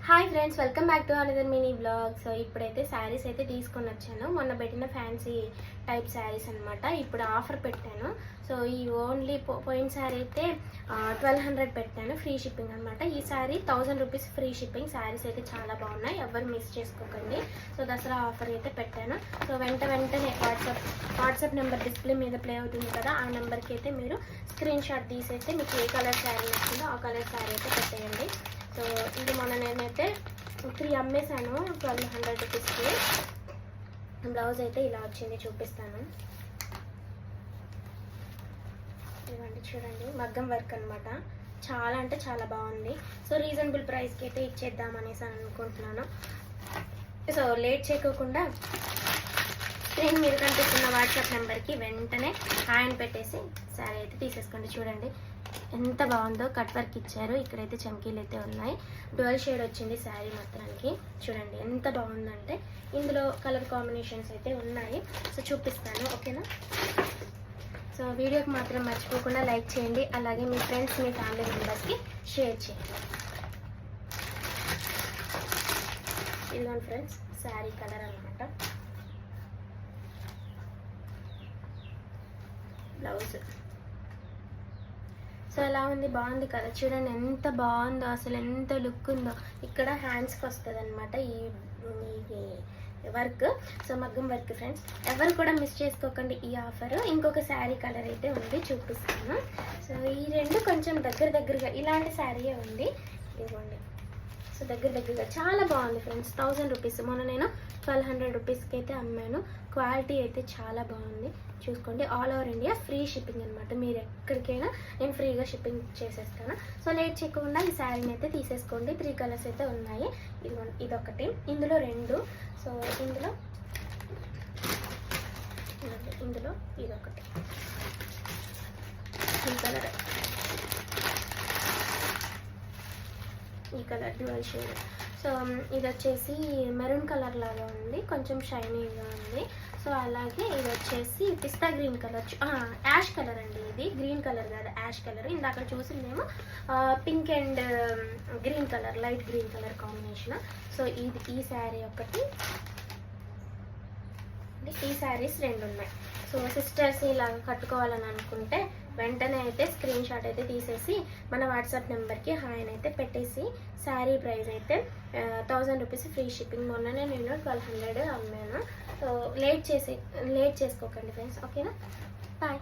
Hi friends, welcome back to another mini blog. So ఇప్పుడైతే శారీస్ అయితే తీసుకొని వచ్చాను. మొన్న పెట్టిన ఫ్యాన్సీ టైప్ శారీస్ అనమాట. ఇప్పుడు ఆఫర్ పెట్టాను. సో ఈ ఓన్లీ పోయిన శారీ అయితే 1200 పెట్టాను, ఫ్రీ షిప్పింగ్ అనమాట. ఈ sari 1000 rupees free shipping. Saris అయితే చాలా బాగున్నాయి, ఎవరు మిస్ చేసుకోకండి. సో దసరా ఆఫర్ అయితే పెట్టాను. సో వెంటనే వాట్సాప్ నెంబర్ డిస్ప్లే మీద ప్లే అవుతుంది కదా, ఆ నెంబర్కి అయితే మీరు స్క్రీన్ షాట్ తీసైతే మీకు ఏ కలర్ శారీ నచ్చిందో ఆ కలర్ శారీ అయితే పెట్టేయండి. సో ఇది మొన్న నేనైతే 3 అమ్మేశాను 1200 రూపీస్కి. బ్లౌజ్ అయితే ఇలా వచ్చింది, చూపిస్తాను. ఇవ్వండి చూడండి, మగ్గం వర్క్ అనమాట. చాలా అంటే చాలా బాగుంది. సో రీజనబుల్ ప్రైస్కి అయితే ఇచ్చేద్దాం అనేసి అనుకుంటున్నాను. సో లేట్ చేయకోకుండా స్క్రీన్ మీద కనిపిస్తున్న వాట్సాప్ నెంబర్కి వెంటనే హాయ్ పెట్టేసి శారీ అయితే తీసేసుకోండి. చూడండి ఎంత బాగుందో, కట్ వర్క్ ఇచ్చారు. ఇక్కడైతే చంకీలు అయితే ఉన్నాయి. డ్యువల్ షేడ్ వచ్చింది శారీ మొత్తానికి. చూడండి ఎంత బాగుందంటే. ఇందులో కలర్ కాంబినేషన్స్ అయితే ఉన్నాయి. సో చూపిస్తాను, ఓకేనా. సో వీడియోకి మాత్రం మర్చిపోకుండా లైక్ చేయండి, అలాగే మీ ఫ్రెండ్స్ మీ ఫ్యామిలీ మెంబర్స్కి షేర్ చేయండి. ఇదిగోండి ఫ్రెండ్స్, శారీ కలర్ అనమాట. బ్లౌజ్ సో ఎలా ఉంది, బాగుంది కదా. చూడండి ఎంత బాగుందో, అసలు ఎంత లుక్ ఉందో. ఇక్కడ హ్యాండ్స్కి వస్తుంది అనమాట ఈ వర్క్. సో మగ్గం వర్క్ ఫ్రెండ్స్, ఎవరు కూడా మిస్ చేసుకోకండి ఈ ఆఫర్. ఇంకొక శారీ కలర్ అయితే ఉంది, చూపిస్తాను. సో ఈ రెండు కొంచెం దగ్గరగా ఇలాంటి శారీయే ఉంది, ఇవ్వండి. సో దగ్గరగా చాలా బాగుంది ఫ్రెండ్స్. 1000 రూపీస్. మొన్న నేను 1200 రూపీస్కి అయితే అమ్మాను. క్వాలిటీ అయితే చాలా బాగుంది, చూసుకోండి. All over India free shipping అనమాట. మీరు ఎక్కడికైనా నేను ఫ్రీగా షిప్పింగ్ చేసేస్తాను. సో లేట్ చేయకుండా ఈ శారీని అయితే తీసేసుకోండి. 3 కలర్స్ అయితే ఉన్నాయి. ఇదొకటి, ఇందులో 2. సో ఇందులో ఇదొకటి, ఈ కలర్ డ్యువల్ షేడ్. సో ఇది వచ్చేసి మెరూన్ కలర్ లాగా ఉంది, కొంచెం షైనీగా ఉంది. సో అలాగే ఇది వచ్చేసి పిస్తా గ్రీన్ కలర్, యాష్ కలర్ అండి. ఇది గ్రీన్ కలర్ కాదు, యాష్ కలర్. ఇందాక చూసిందేమో pink and green colour, light green colour combination. So ఈ శారీ ఒకటి, ఈ శారీస్ 2 ఉన్నాయి. సో సిస్టర్స్ ఇలా కట్టుకోవాలని అనుకుంటే వెంటనే అయితే స్క్రీన్ షాట్ అయితే తీసేసి మన వాట్సాప్ నెంబర్కి హాయ్ అయితే పెట్టేసి, శారీ ప్రైస్ అయితే 1000 రూపీస్ ఫ్రీ షిప్పింగ్. మొన్ననే నేను 1200 అమ్మాను. సో లేట్ చేసుకోకండి ఫ్రెండ్స్, ఓకేనా. బాయ్.